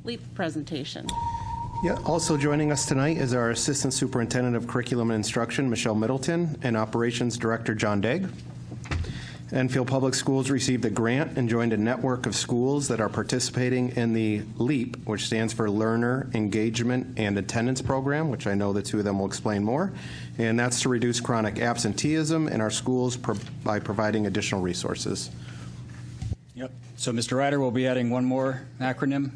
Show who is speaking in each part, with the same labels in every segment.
Speaker 1: LEAP presentation.
Speaker 2: Yeah, also joining us tonight is our Assistant Superintendent of Curriculum and Instruction, Michelle Middleton, and Operations Director, John Degg. Enfield Public Schools received a grant and joined a network of schools that are participating in the LEAP, which stands for Learner Engagement and Attendance Program, which I know the two of them will explain more. And that's to reduce chronic absenteeism in our schools by providing additional resources.
Speaker 3: Yep. So Mr. Ryder will be adding one more acronym.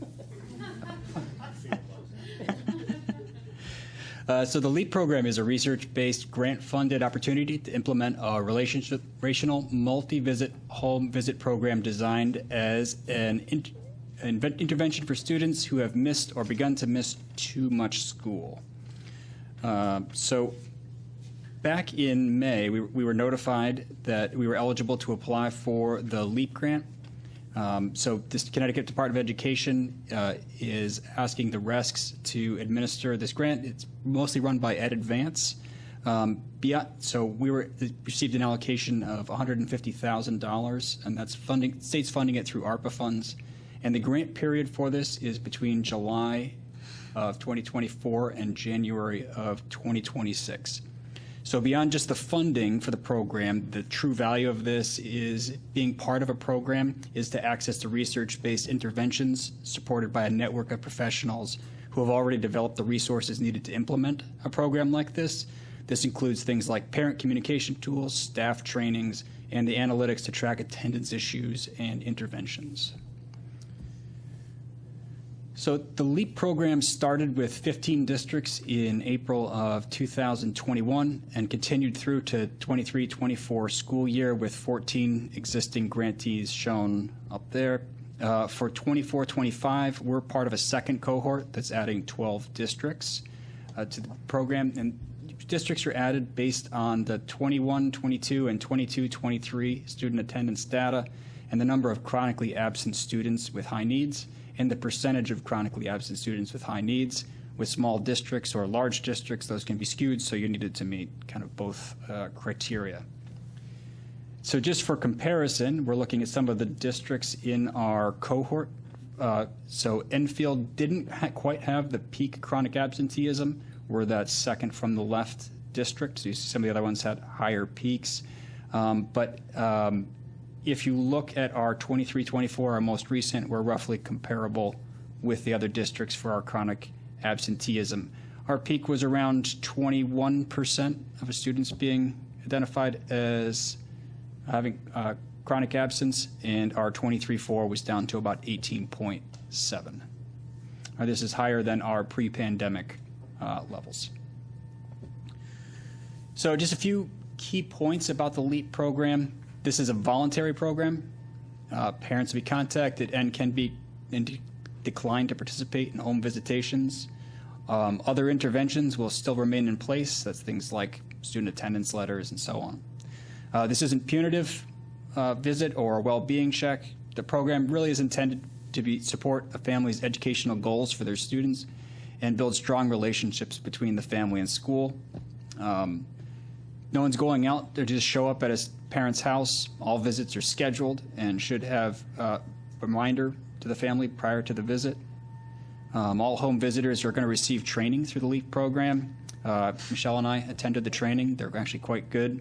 Speaker 3: So the LEAP program is a research-based, grant-funded opportunity to implement a relational multi-visit home visit program designed as an intervention for students who have missed or begun to miss too much school. So back in May, we were notified that we were eligible to apply for the LEAP grant. So this Connecticut Department of Education is asking the RESCs to administer this grant. It's mostly run by Ed Advance. So we received an allocation of $150,000, and that's funding, state's funding it through ARPA funds. And the grant period for this is between July of 2024 and January of 2026. So beyond just the funding for the program, the true value of this is being part of a program is to access to research-based interventions supported by a network of professionals who have already developed the resources needed to implement a program like this. This includes things like parent communication tools, staff trainings, and the analytics to track attendance issues and interventions. So the LEAP program started with 15 districts in April of 2021 and continued through to 23-24 school year with 14 existing grantees shown up there. For 24-25, we're part of a second cohort that's adding 12 districts to the program. And districts are added based on the 21-22 and 22-23 student attendance data and the number of chronically absent students with high needs, and the percentage of chronically absent students with high needs. With small districts or large districts, those can be skewed, so you needed to meet kind of both criteria. So just for comparison, we're looking at some of the districts in our cohort. So Enfield didn't quite have the peak chronic absenteeism. We're that second from the left district. So you see some of the other ones had higher peaks. If you look at our 23-24, our most recent, we're roughly comparable with the other districts for our chronic absenteeism. Our peak was around 21% of students being identified as having chronic absence, and our 23-4 was down to about 18.7. This is higher than our pre-pandemic levels. So just a few key points about the LEAP program. This is a voluntary program. Parents will be contacted and can be declined to participate in home visitations. Other interventions will still remain in place. That's things like student attendance letters and so on. This isn't punitive visit or a well-being check. The program really is intended to support a family's educational goals for their students and build strong relationships between the family and school. No one's going out. They just show up at a parent's house. All visits are scheduled and should have a reminder to the family prior to the visit. All home visitors are going to receive training through the LEAP program. Michelle and I attended the training. They're actually quite good.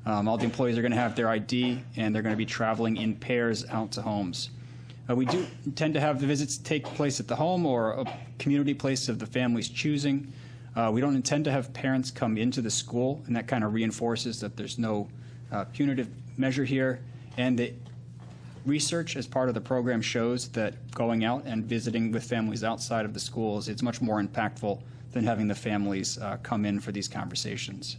Speaker 3: All the employees are going to have their ID, and they're going to be traveling in pairs out to homes. We do intend to have the visits take place at the home or a community place of the family's choosing. We don't intend to have parents come into the school, and that kind of reinforces that there's no punitive measure here. And the research as part of the program shows that going out and visiting with families outside of the schools is much more impactful than having the families come in for these conversations.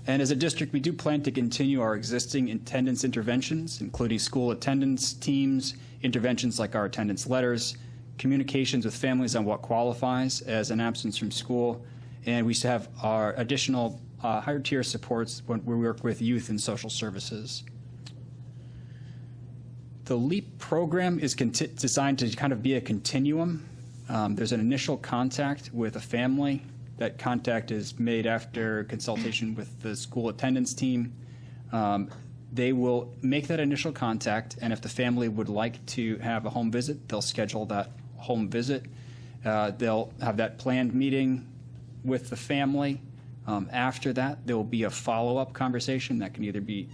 Speaker 3: And as a district, we do plan to continue our existing attendance interventions, including school attendance teams, interventions like our attendance letters, communications with families on what qualifies as an absence from school, and we have our additional higher tier supports when we work with youth and social services. The LEAP program is designed to kind of be a continuum. There's an initial contact with a family. That contact is made after consultation with the school attendance team. They will make that initial contact, and if the family would like to have a home visit, they'll schedule that home visit. They'll have that planned meeting with the family. After that, there will be a follow-up conversation that can either be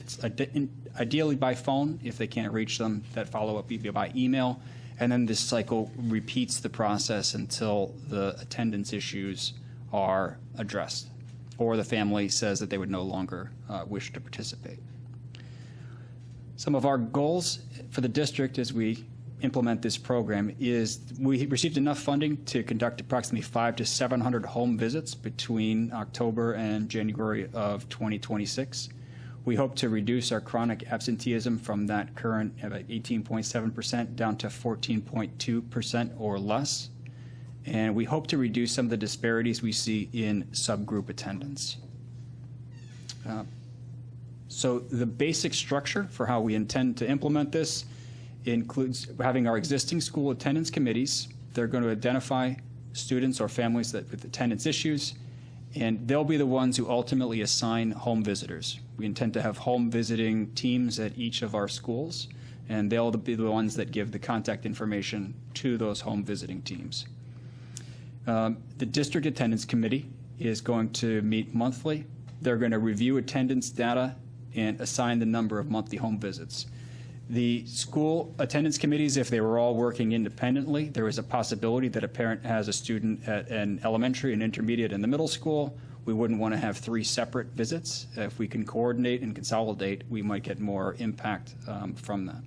Speaker 3: ideally by phone. If they can't reach them, that follow-up will be by email. And then this cycle repeats the process until the attendance issues are addressed or the family says that they would no longer wish to participate. Some of our goals for the district as we implement this program is we received enough funding to conduct approximately 500 to 700 home visits between October and January of 2026. We hope to reduce our chronic absenteeism from that current about 18.7% down to 14.2% or less. And we hope to reduce some of the disparities we see in subgroup attendance. So the basic structure for how we intend to implement this includes having our existing school attendance committees. They're going to identify students or families with attendance issues, and they'll be the ones who ultimately assign home visitors. We intend to have home visiting teams at each of our schools, and they'll be the ones that give the contact information to those home visiting teams. The district attendance committee is going to meet monthly. They're going to review attendance data and assign the number of monthly home visits. The school attendance committees, if they were all working independently, there is a possibility that a parent has a student at an elementary, an intermediate, and the middle school. We wouldn't want to have 3 separate visits. If we can coordinate and consolidate, we might get more impact from that.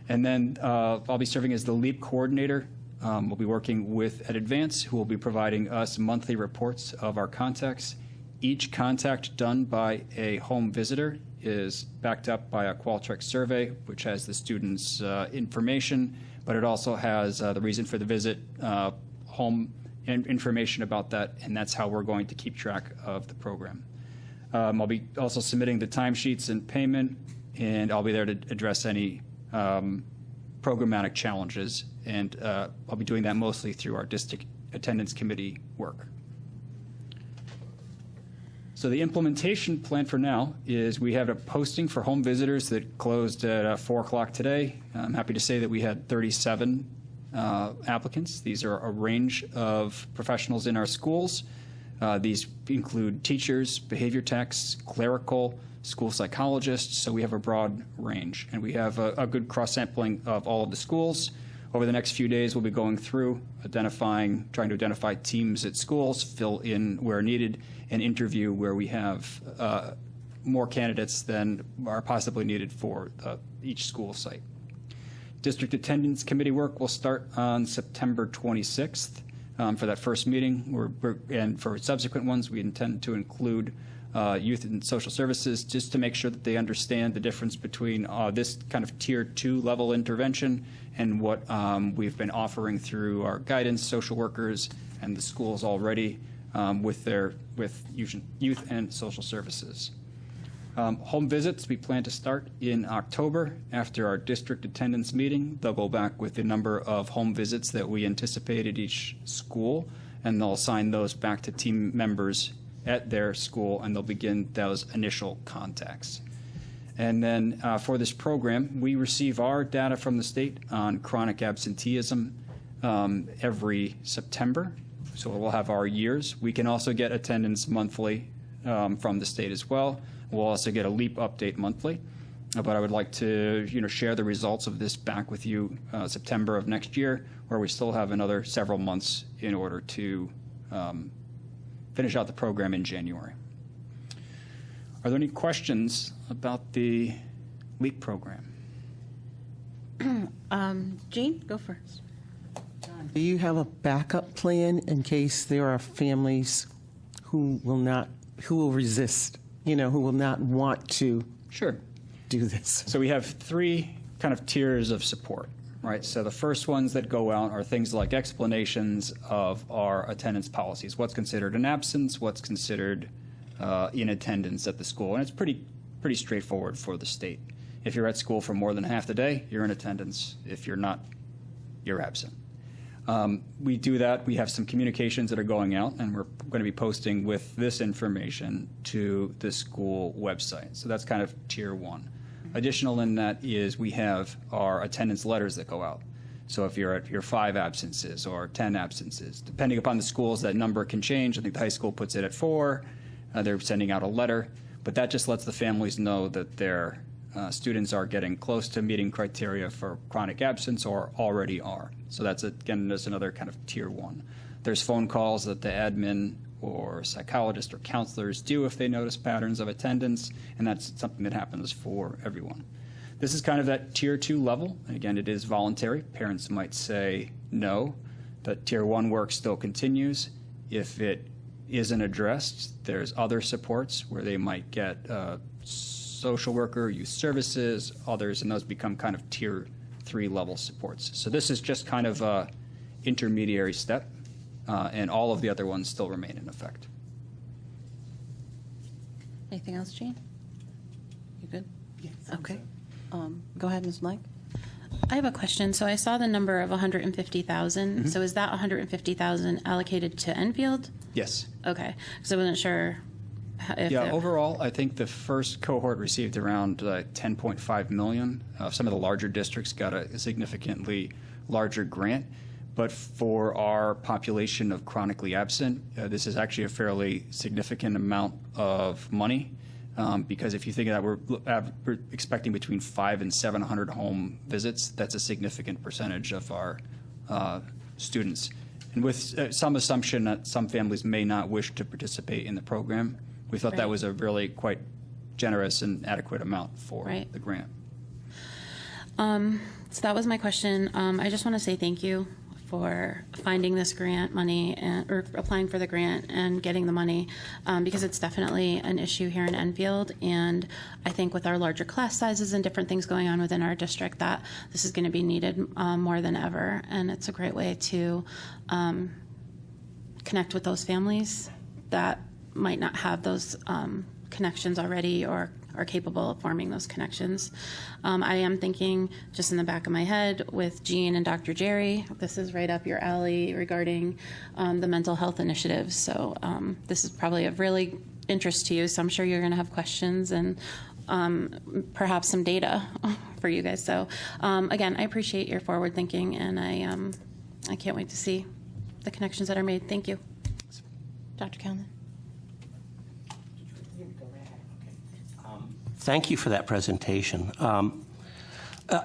Speaker 3: And then I'll be serving as the LEAP coordinator. We'll be working with Ed Advance, who will be providing us monthly reports of our contacts. Each contact done by a home visitor is backed up by a Qualtrics survey, which has the student's information, but it also has the reason for the visit, home information about that, and that's how we're going to keep track of the program. I'll be also submitting the timesheets and payment, and I'll be there to address any programmatic challenges, and I'll be doing that mostly through our district attendance committee work. So the implementation plan for now is we have a posting for home visitors that closed at 4 o'clock today. I'm happy to say that we had 37 applicants. These are a range of professionals in our schools. These include teachers, behavior techs, clerical, school psychologists, so we have a broad range. And we have a good cross-sampling of all of the schools. Over the next few days, we'll be going through, trying to identify teams at schools, fill in where needed, and interview where we have more candidates than are possibly needed for each school site. District attendance committee work will start on September 26th for that first meeting, and for subsequent ones, we intend to include youth and social services just to make sure that they understand the difference between this kind of tier 2 level intervention and what we've been offering through our guidance, social workers, and the schools already with youth and social services. Home visits we plan to start in October after our district attendance meeting. They'll go back with the number of home visits that we anticipate at each school, and they'll assign those back to team members at their school, and they'll begin those initial contacts. And then for this program, we receive our data from the state on chronic absenteeism every September. So we'll have our years. We can also get attendance monthly from the state as well. We'll also get a LEAP update monthly. But I would like to share the results of this back with you September of next year, where we still have another several months in order to finish out the program in January. Are there any questions about the LEAP program?
Speaker 1: Jean, go first.
Speaker 4: Do you have a backup plan in case there are families who will resist, who will not want to
Speaker 3: Sure.
Speaker 4: do this?
Speaker 3: So we have 3 kind of tiers of support, right? So the first ones that go out are things like explanations of our attendance policies. What's considered an absence, what's considered in attendance at the school. And it's pretty straightforward for the state. If you're at school for more than half the day, you're in attendance. If you're not, you're absent. We do that. We have some communications that are going out, and we're going to be posting with this information to the school website. So that's kind of tier 1. Additional in that is we have our attendance letters that go out. So if you're at your 5 absences or 10 absences, depending upon the schools, that number can change. I think the high school puts it at 4. They're sending out a letter, but that just lets the families know that their students are getting close to meeting criteria for chronic absence or already are. So that's, again, just another kind of tier 1. There's phone calls that the admin or psychologist or counselors do if they notice patterns of attendance, and that's something that happens for everyone. This is kind of that tier 2 level. And again, it is voluntary. Parents might say no, but tier 1 work still continues. If it isn't addressed, there's other supports where they might get social worker, youth services, others, and those become kind of tier 3 level supports. So this is just kind of a intermediary step, and all of the other ones still remain in effect.
Speaker 1: Anything else, Jean? You good? Yes. Okay. Go ahead, Ms. Blank.
Speaker 5: I have a question. So I saw the number of 150,000.
Speaker 3: Mm-hmm.
Speaker 5: So is that 150,000 allocated to Enfield?
Speaker 3: Yes.
Speaker 5: Okay. Because I wasn't sure if
Speaker 3: Yeah,
Speaker 5: there-
Speaker 3: overall, I think the first cohort received around 10.5 million. Some of the larger districts got a significantly larger grant. But for our population of chronically absent, this is actually a fairly significant amount of money. Because if you think of that, we're expecting between 500 and 700 home visits. That's a significant percentage of our students. And with some assumption that some families may not wish to participate in the program, we thought that
Speaker 5: Right.
Speaker 3: was a really quite generous and adequate amount for
Speaker 5: Right.
Speaker 3: the grant.
Speaker 5: So that was my question. I just want to say thank you for finding this grant money or applying for the grant and getting the money, because it's definitely an issue here in Enfield. And I think with our larger class sizes and different things going on within our district, that this is going to be needed more than ever. And it's a great way to connect with those families that might not have those connections already or are capable of forming those connections. I am thinking, just in the back of my head, with Jean and Dr. Jerry, this is right up your alley regarding the mental health initiatives. So this is probably of really interest to you. So I'm sure you're going to have questions and perhaps some data for you guys. So again, I appreciate your forward thinking, and I can't wait to see the connections that are made. Thank you. Dr. Callan.
Speaker 6: Thank you for that presentation.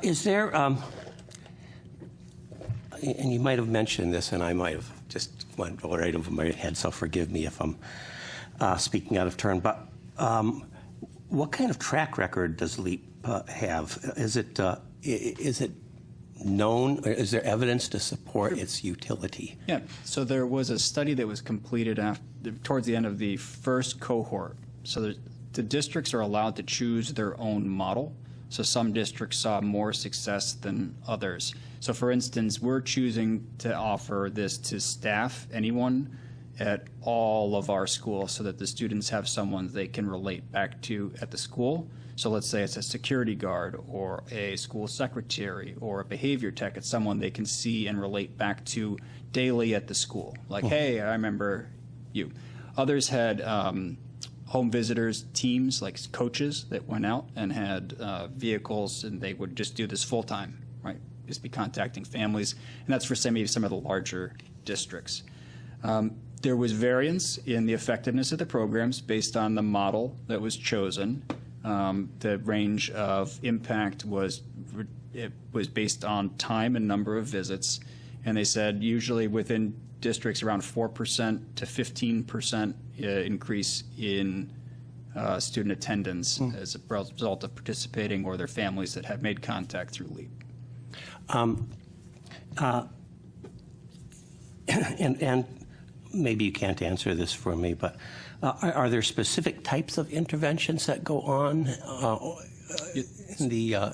Speaker 6: Is there, and you might have mentioned this, and I might have just went right over my head, so forgive me if I'm speaking out of turn, but what kind of track record does LEAP have? Is it known, or is there evidence to support its utility?
Speaker 3: Yeah, so there was a study that was completed towards the end of the first cohort. So the districts are allowed to choose their own model. So some districts saw more success than others. So for instance, we're choosing to offer this to staff, anyone at all of our schools, so that the students have someone they can relate back to at the school. So let's say it's a security guard or a school secretary or a behavior tech. It's someone they can see and relate back to daily at the school. Like, hey, I remember you. Others had home visitors teams, like coaches that went out and had vehicles, and they would just do this full time, right? Just be contacting families, and that's for maybe some of the larger districts. There was variance in the effectiveness of the programs based on the model that was chosen. The range of impact was based on time and number of visits, and they said usually within districts around 4% to 15% increase in student attendance as a result of participating, or their families that have made contact through LEAP.
Speaker 6: And maybe you can't answer this for me, but are there specific types of interventions that go on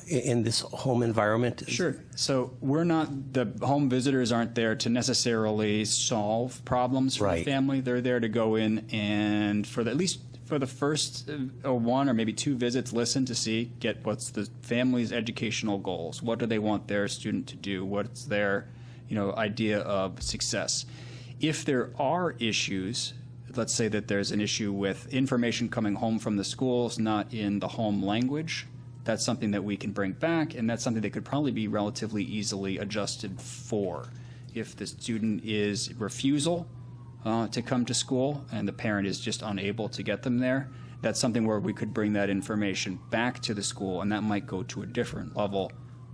Speaker 6: in this home environment?
Speaker 3: Sure. So the home visitors aren't there to necessarily solve problems for the
Speaker 6: Right.
Speaker 3: family. They're there to go in and at least for the first one or maybe two visits, listen to get what's the family's educational goals. What do they want their student to do? What's their idea of success? If there are issues, let's say that there's an issue with information coming home from the schools not in the home language, that's something that we can bring back, and that's something that could probably be relatively easily adjusted for. If the student is refusal to come to school and the parent is just unable to get them there, that's something where we could bring that information back to the school, and that might go to a different level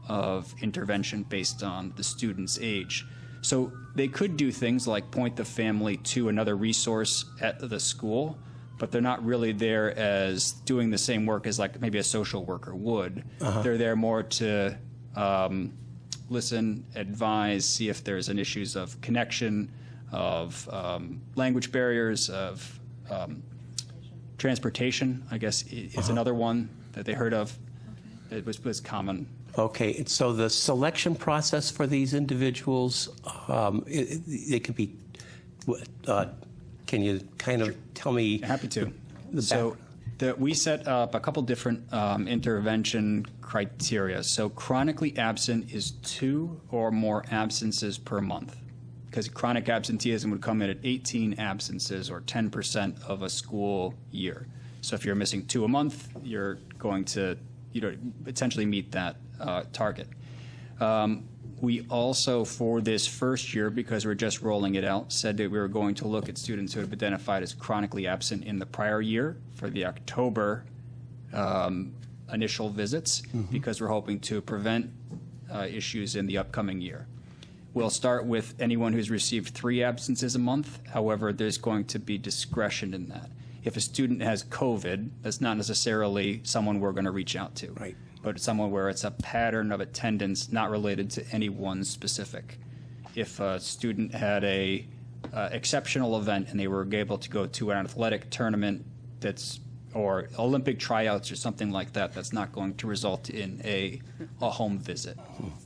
Speaker 3: of intervention based on the student's age. So they could do things like point the family to another resource at the school, but they're not really there as doing the same work as like maybe a social worker would. They're there more to listen, advise, see if there's an issues of connection, of language barriers, of transportation, I guess, is another one that they heard of. It was common.
Speaker 6: Okay, so the selection process for these individuals, they could be, can you kind of tell me?
Speaker 3: Happy to. So we set up a couple different intervention criteria. So chronically absent is 2 or more absences per month, because chronic absenteeism would come in at 18 absences or 10% of a school year. So if you're missing 2 a month, you're going to potentially meet that target. We also, for this first year, because we're just rolling it out, said that we were going to look at students who have identified as chronically absent in the prior year for the October initial visits, because we're hoping to prevent issues in the upcoming year. We'll start with anyone who's received 3 absences a month. However, there's going to be discretion in that. If a student has COVID, that's not necessarily someone we're going to reach out to.
Speaker 6: Right.
Speaker 3: But it's someone where it's a pattern of attendance not related to any one specific. If a student had a exceptional event and they were able to go to an athletic tournament or Olympic tryouts or something like that, that's not going to result in a home visit.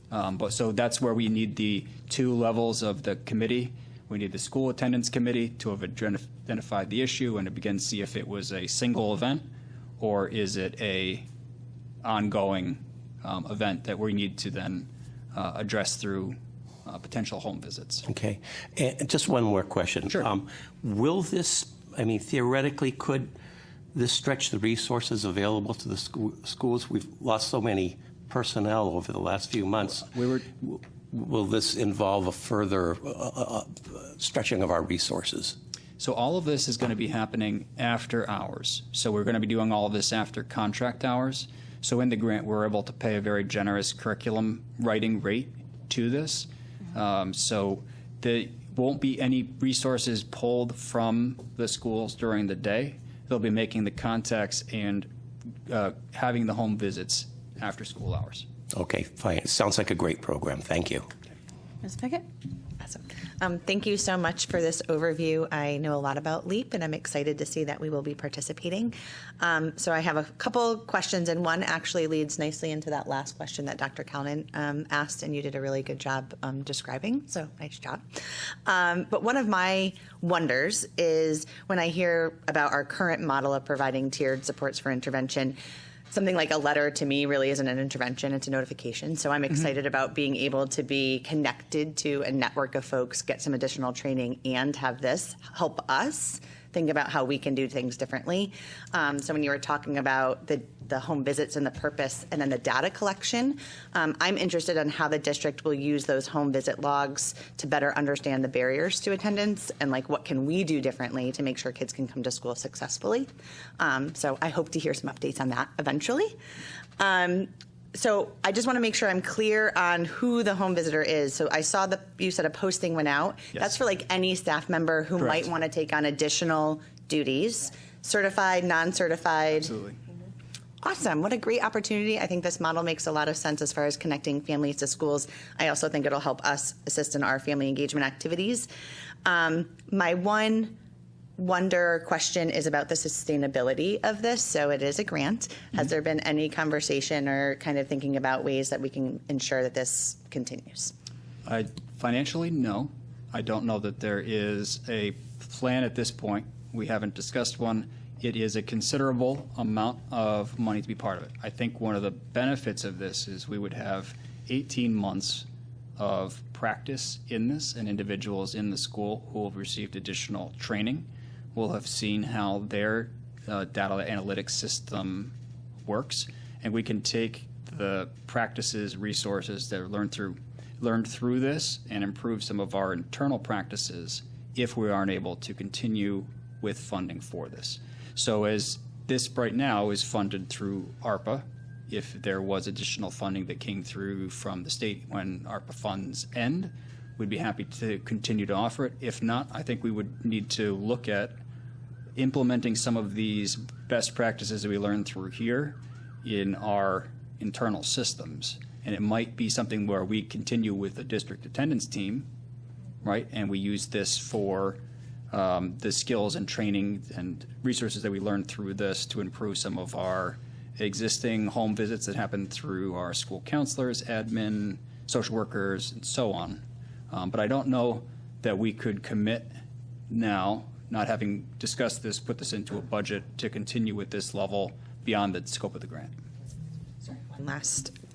Speaker 3: But so that's where we need the 2 levels of the committee. We need the school attendance committee to have identified the issue and to begin to see if it was a single event or is it a ongoing event that we need to then address through potential home visits.
Speaker 6: Okay. And just one more question.
Speaker 3: Sure.
Speaker 6: Will this, theoretically, could this stretch the resources available to the schools? We've lost so many personnel over the last few months. Will this involve a further stretching of our resources?
Speaker 3: So all of this is going to be happening after hours. So we're going to be doing all of this after contract hours. So in the grant, we're able to pay a very generous curriculum writing rate to this. So there won't be any resources pulled from the schools during the day. They'll be making the contacts and having the home visits after school hours.
Speaker 6: Okay, fine. It sounds like a great program. Thank you.
Speaker 1: Ms. Pickett?
Speaker 7: Awesome. Thank you so much for this overview. I know a lot about LEAP, and I'm excited to see that we will be participating. So I have a couple questions, and one actually leads nicely into that last question that Dr. Calnan asked, and you did a really good job describing, so nice job. But one of my wonders is when I hear about our current model of providing tiered supports for intervention, something like a letter to me really isn't an intervention, it's a notification. So I'm excited about being able to be connected to a network of folks, get some additional training, and have this help us think about how we can do things differently. So when you were talking about the home visits and the purpose and then the data collection, I'm interested in how the district will use those home visit logs to better understand the barriers to attendance and like what can we do differently to make sure kids can come to school successfully. So I hope to hear some updates on that eventually. So I just want to make sure I'm clear on who the home visitor is. So I saw you said a posting went out.
Speaker 3: Yes.
Speaker 7: That's for like any staff member who
Speaker 3: Correct.
Speaker 7: might want to take on additional duties, certified, non-certified.
Speaker 3: Absolutely.
Speaker 7: Awesome. What a great opportunity. I think this model makes a lot of sense as far as connecting families to schools. I also think it'll help us assist in our family engagement activities. My one question is about the sustainability of this. So it is a grant. Has there been any conversation or kind of thinking about ways that we can ensure that this continues?
Speaker 3: Financially, no. I don't know that there is a plan at this point. We haven't discussed one. It is a considerable amount of money to be part of it. I think one of the benefits of this is we would have 18 months of practice in this, and individuals in the school who have received additional training will have seen how their data analytics system works, and we can take the practices, resources that are learned through this and improve some of our internal practices if we aren't able to continue with funding for this. So as this right now is funded through ARPA, if there was additional funding that came through from the state when ARPA funds end, we'd be happy to continue to offer it. If not, I think we would need to look at implementing some of these best practices that we learned through here in our internal systems. And it might be something where we continue with the district attendance team, right? And we use this for the skills and training and resources that we learned through this to improve some of our existing home visits that happen through our school counselors, admin, social workers, and so on. But I don't know that we could commit now, not having discussed this, put this into a budget to continue with this level beyond the scope of the grant.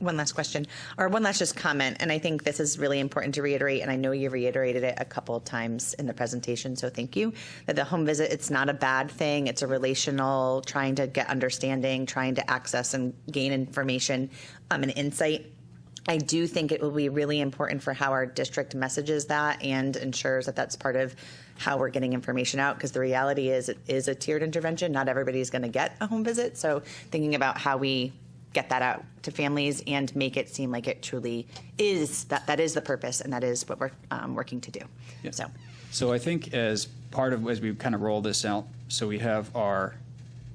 Speaker 7: One last question, or one last just comment, and I think this is really important to reiterate, and I know you reiterated it a couple of times in the presentation, so thank you, that the home visit, it's not a bad thing. It's a relational, trying to get understanding, trying to access and gain information and insight. I do think it will be really important for how our district messages that and ensures that that's part of how we're getting information out, because the reality is it is a tiered intervention. Not everybody's going to get a home visit, so thinking about how we get that out to families and make it seem like it truly is, that is the purpose and that is what we're working to do.
Speaker 3: Yeah.
Speaker 7: So
Speaker 3: I think as part of, as we kind of roll this out, so we have our,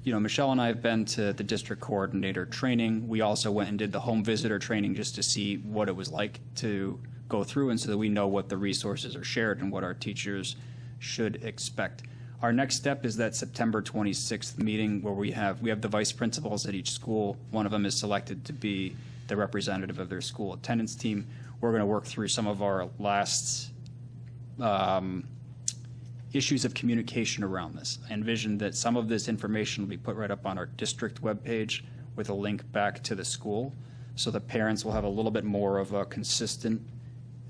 Speaker 3: Michelle and I have been to the district coordinator training. We also went and did the home visitor training just to see what it was like to go through, and so that we know what the resources are shared and what our teachers should expect. Our next step is that September 26th meeting where we have the vice principals at each school. One of them is selected to be the representative of their school attendance team. We're going to work through some of our last issues of communication around this. I envision that some of this information will be put right up on our district webpage with a link back to the school, so the parents will have a little bit more of a consistent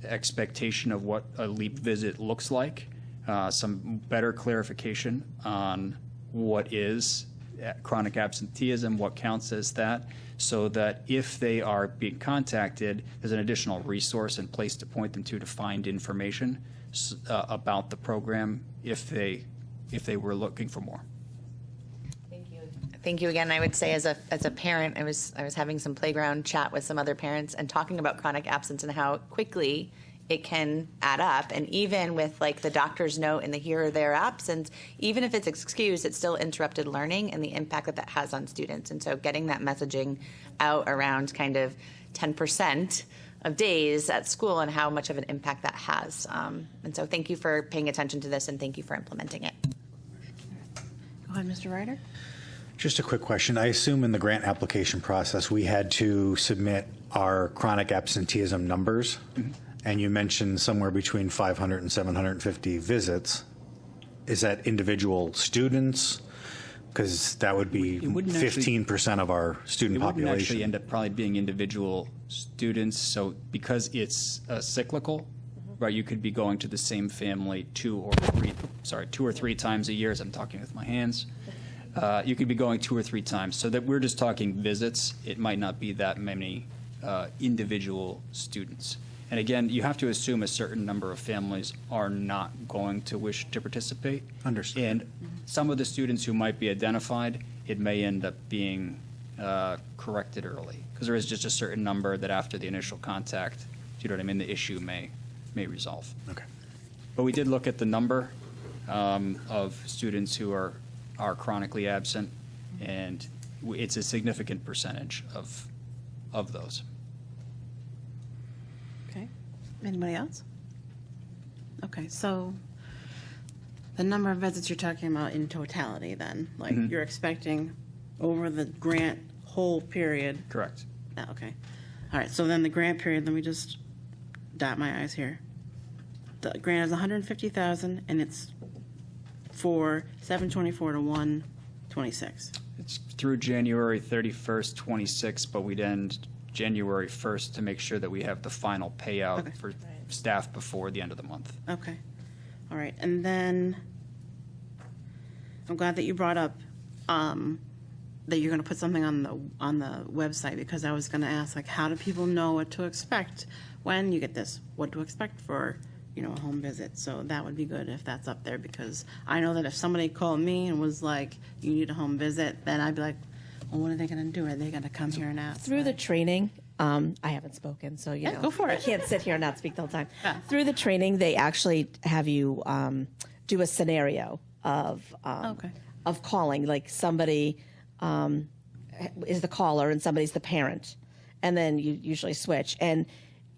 Speaker 3: expectation of what a LEAP visit looks like. Some better clarification on what is chronic absenteeism, what counts as that, so that if they are being contacted, there's an additional resource and place to point them to find information about the program if they were looking for more.
Speaker 7: thank you again. I would say as a parent, I was having some playground chat with some other parents and talking about chronic absence and how quickly it can add up. And even with like the doctor's note and the here or there absence, even if it's excused, it's still interrupted learning and the impact that has on students. And so getting that messaging out around kind of 10% of days at school and how much of an impact that has. And so thank you for paying attention to this and thank you for implementing it.
Speaker 1: Go ahead, Mr. Ryder.
Speaker 8: Just a quick question. I assume in the grant application process, we had to submit our chronic absenteeism numbers. Mm-hmm. And you mentioned somewhere between 500 and 750 visits. Is that individual students? Because that would be 15% of our student population.
Speaker 3: It wouldn't actually end up probably being individual students. So because it's cyclical, right, you could be going to the same family two or three times a year, as I'm talking with my hands. You could be going 2 or 3 times. So that we're just talking visits. It might not be that many individual students. And again, you have to assume a certain number of families are not going to wish to participate.
Speaker 8: Understood.
Speaker 3: And some of the students who might be identified, it may end up being corrected early, because there is just a certain number that after the initial contact, you know what I mean, the issue may resolve.
Speaker 8: Okay.
Speaker 3: But we did look at the number of students who are chronically absent, and it's a significant percentage of those.
Speaker 1: Okay. Anybody else? Okay, so the number of visits you're talking about in totality then, like you're expecting over the grant whole period.
Speaker 3: Correct.
Speaker 1: Okay. All right, so then the grant period, let me just dot my I's here. The grant is $150,000 and it's for 7/24 to 1/26.
Speaker 3: It's through January 31st, 26, but we'd end January 1st to make sure that we have the final payout for staff before the end of the month.
Speaker 1: Okay. All right. And then I'm glad that you brought up that you're going to put something on the website, because I was going to ask, like, how do people know what to expect when you get this? What to expect for, a home visit? So that would be good if that's up there, because I know that if somebody called me and was like, you need a home visit, then I'd be like, well, what are they going to do? Are they going to come here and ask?
Speaker 9: Through the training, I haven't spoken, so
Speaker 1: Yeah, go for it.
Speaker 9: I can't sit here and not speak the whole time.
Speaker 1: Yeah.
Speaker 9: Through the training, they actually have you do a scenario of
Speaker 1: Okay.
Speaker 9: of calling, like somebody is the caller and somebody's the parent, and then you usually switch, and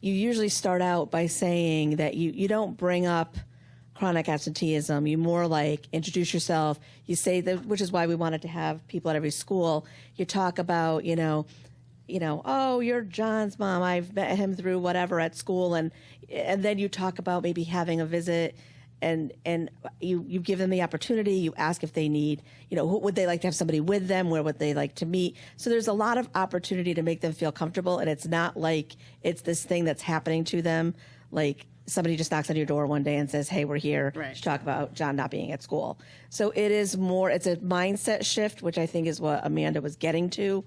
Speaker 9: you usually start out by saying that you don't bring up chronic absenteeism. You more like introduce yourself. You say that, which is why we wanted to have people at every school. You talk about, oh, you're John's mom. I've met him through whatever at school, and then you talk about maybe having a visit, and you give them the opportunity. You ask if they need, who would they like to have somebody with them? Where would they like to meet? So there's a lot of opportunity to make them feel comfortable, and it's not like it's this thing that's happening to them, like somebody just knocks on your door one day and says, hey, we're here
Speaker 1: Right.
Speaker 9: to talk about John not being at school. So it's a mindset shift, which I think is what Amanda was getting to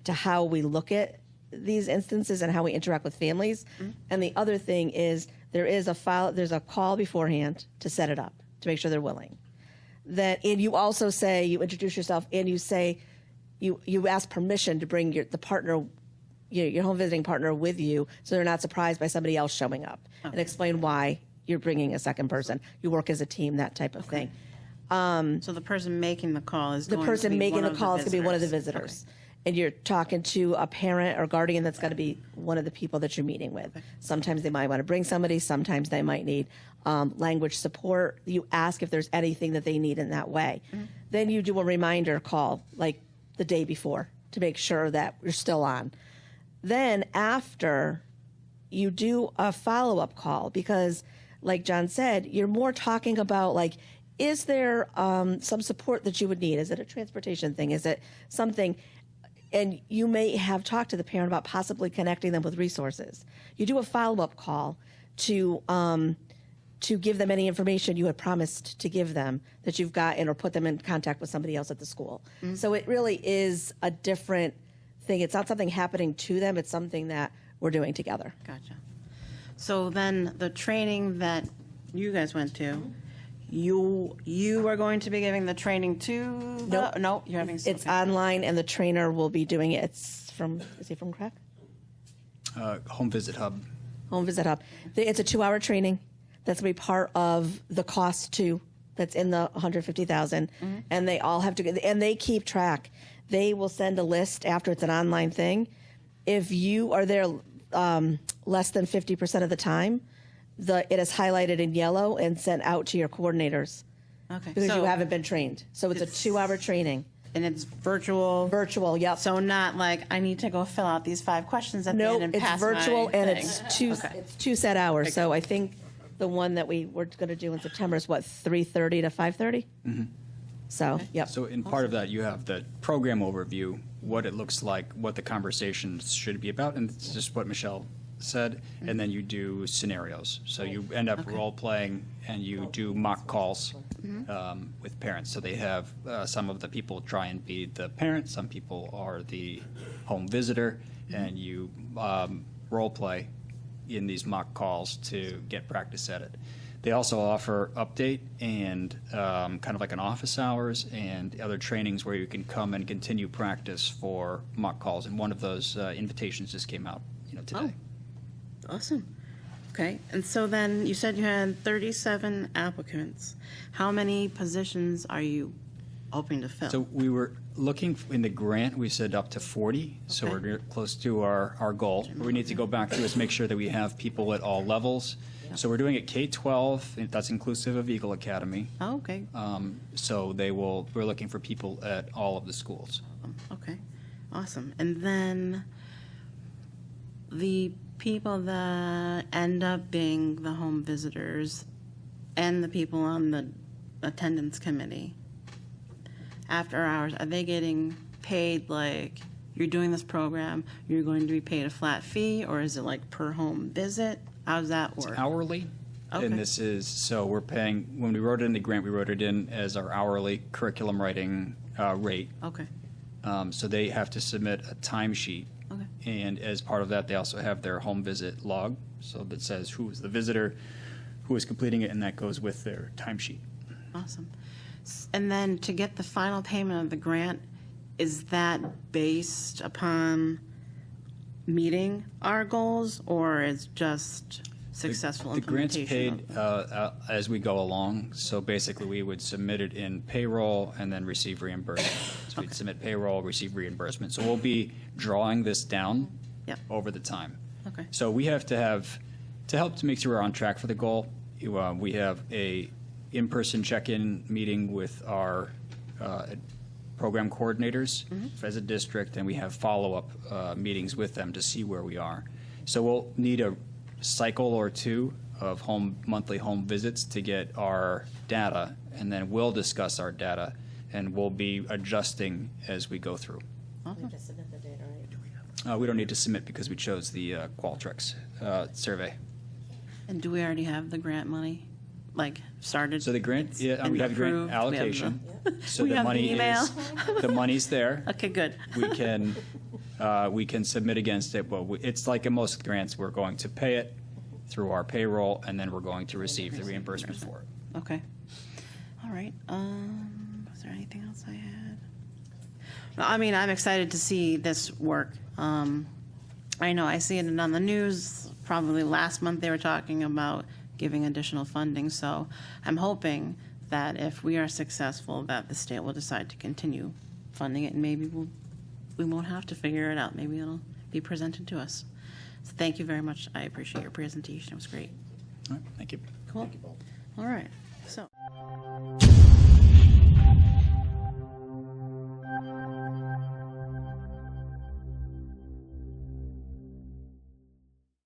Speaker 9: how we look at these instances and how we interact with families. Mm-hmm. And the other thing is there's a call beforehand to set it up, to make sure they're willing. And you also say, you introduce yourself, and you say, you ask permission to bring the partner, your home visiting partner with you, so they're not surprised by somebody else showing up, and explain why you're bringing a second person. You work as a team, that type of thing.
Speaker 1: So the person making the call is
Speaker 9: The
Speaker 1: going to
Speaker 9: person
Speaker 1: be
Speaker 9: making
Speaker 1: one
Speaker 9: the
Speaker 1: of
Speaker 9: call is going to be one of the
Speaker 1: visitors.
Speaker 9: visitors. And you're talking to a parent or guardian that's going to be one of the people that you're meeting with. Sometimes they might want to bring somebody. Sometimes they might need language support. You ask if there's anything that they need in that way. Mm-hmm. Then you do a reminder call, like the day before, to make sure that you're still on. Then after, you do a follow-up call, because like John said, you're more talking about, like, is there some support that you would need? Is it a transportation thing? Is it something? And you may have talked to the parent about possibly connecting them with resources. You do a follow-up call to give them any information you had promised to give them that you've gotten, or put them in contact with somebody else at the school. Mm-hmm. So it really is a different thing. It's not something happening to them. It's something that we're doing together.
Speaker 1: Gotcha. So then the training that you guys went to, you are going to be giving the training to
Speaker 9: Nope.
Speaker 1: No, you're having
Speaker 9: It's
Speaker 1: okay.
Speaker 9: online, and the trainer will be doing it. Is he from Crack?
Speaker 3: Home Visit Hub.
Speaker 9: Home Visit Hub. It's a 2-hour training. That's going to be part of the cost too. That's in the $150,000, mm-hmm. and they all have to. And they keep track. They will send a list after it's an online thing. If you are there less than 50% of the time, it is highlighted in yellow and sent out to your coordinators.
Speaker 1: Okay.
Speaker 9: Because
Speaker 1: so
Speaker 9: you haven't been trained. So it's a 2-hour training.
Speaker 1: And it's virtual.
Speaker 9: Virtual, yep.
Speaker 1: So not like I need to go fill out these 5 questions at the
Speaker 9: Nope,
Speaker 1: end and
Speaker 9: it's
Speaker 1: pass
Speaker 9: virtual,
Speaker 1: my
Speaker 9: and
Speaker 1: thing.
Speaker 9: it's 2 set hours. So I think the one that we were going to do in September is 3:30 to 5:30. Mm-hmm. So yep.
Speaker 3: So in part of that, you have the program overview, what it looks like, what the conversations should be about, and it's just what Michelle said, and then you do scenarios. So you end up role-playing, and you do mock calls with parents. So they have some of the people try and be the parent, some people are the home visitor, and you role-play in these mock calls to get practice at it. They also offer update and kind of like an office hours and other trainings where you can come and continue practice for mock calls. And one of those invitations just came out, today.
Speaker 1: Awesome. Okay. And so then you said you had 37 applicants. How many positions are you hoping to fill?
Speaker 3: So we were looking in the grant, we said up to 40, so
Speaker 1: Okay.
Speaker 3: we're close to our goal. What we need to go back to is make sure that we have people at all levels. So we're doing it K-12, that's inclusive of Eagle Academy.
Speaker 1: Oh, okay.
Speaker 3: So we're looking for people at all of the schools.
Speaker 1: Okay. Awesome. And then the people that end up being the home visitors and the people on the attendance committee, after hours, are they getting paid like you're doing this program, you're going to be paid a flat fee, or is it like per home visit? How does that work?
Speaker 3: It's hourly.
Speaker 1: Okay.
Speaker 3: And this is, so we're paying, when we wrote it in the grant, we wrote it in as our hourly curriculum writing rate.
Speaker 1: Okay.
Speaker 3: So they have to submit a timesheet.
Speaker 1: Okay.
Speaker 3: And as part of that, they also have their home visit log, so that says who is the visitor, who is completing it, and that goes with their timesheet.
Speaker 1: Awesome. And then to get the final payment of the grant, is that based upon meeting our goals, or is just successful
Speaker 3: The grant's
Speaker 1: implementation?
Speaker 3: paid as we go along, so basically we would submit it in payroll and then receive reimbursement. So we'd submit payroll, receive reimbursement. So we'll be drawing this down
Speaker 1: Yep.
Speaker 3: over the time.
Speaker 1: Okay.
Speaker 3: So we have to help to make sure we're on track for the goal, we have a in-person check-in meeting with our program coordinators as a district, and we have follow-up meetings with them to see where we are. So we'll need a cycle or two of monthly home visits to get our data, and then we'll discuss our data, and we'll be adjusting as we go through. We don't need to submit because we chose the Qualtrics survey.
Speaker 1: And do we already have the grant money, like, started?
Speaker 3: So the grant,
Speaker 1: It's
Speaker 3: yeah,
Speaker 1: been
Speaker 3: we have grant
Speaker 1: approved, we have the-
Speaker 3: allocation. So
Speaker 1: We
Speaker 3: the
Speaker 1: have the
Speaker 3: money
Speaker 1: email.
Speaker 3: the money's there.
Speaker 1: Okay, good.
Speaker 3: We can submit against it. Well, it's like in most grants, we're going to pay it through our payroll, and then we're going to receive the reimbursement for it.
Speaker 1: Okay. All right. Was there anything else I had? No, I mean, I'm excited to see this work. I know I see it on the news. Probably last month they were talking about giving additional funding. So I'm hoping that if we are successful, that the state will decide to continue funding it, and maybe we won't have to figure it out. Maybe it'll be presented to us. So thank you very much. I appreciate your presentation. It was great.
Speaker 3: All right, thank you.
Speaker 1: Cool. All right.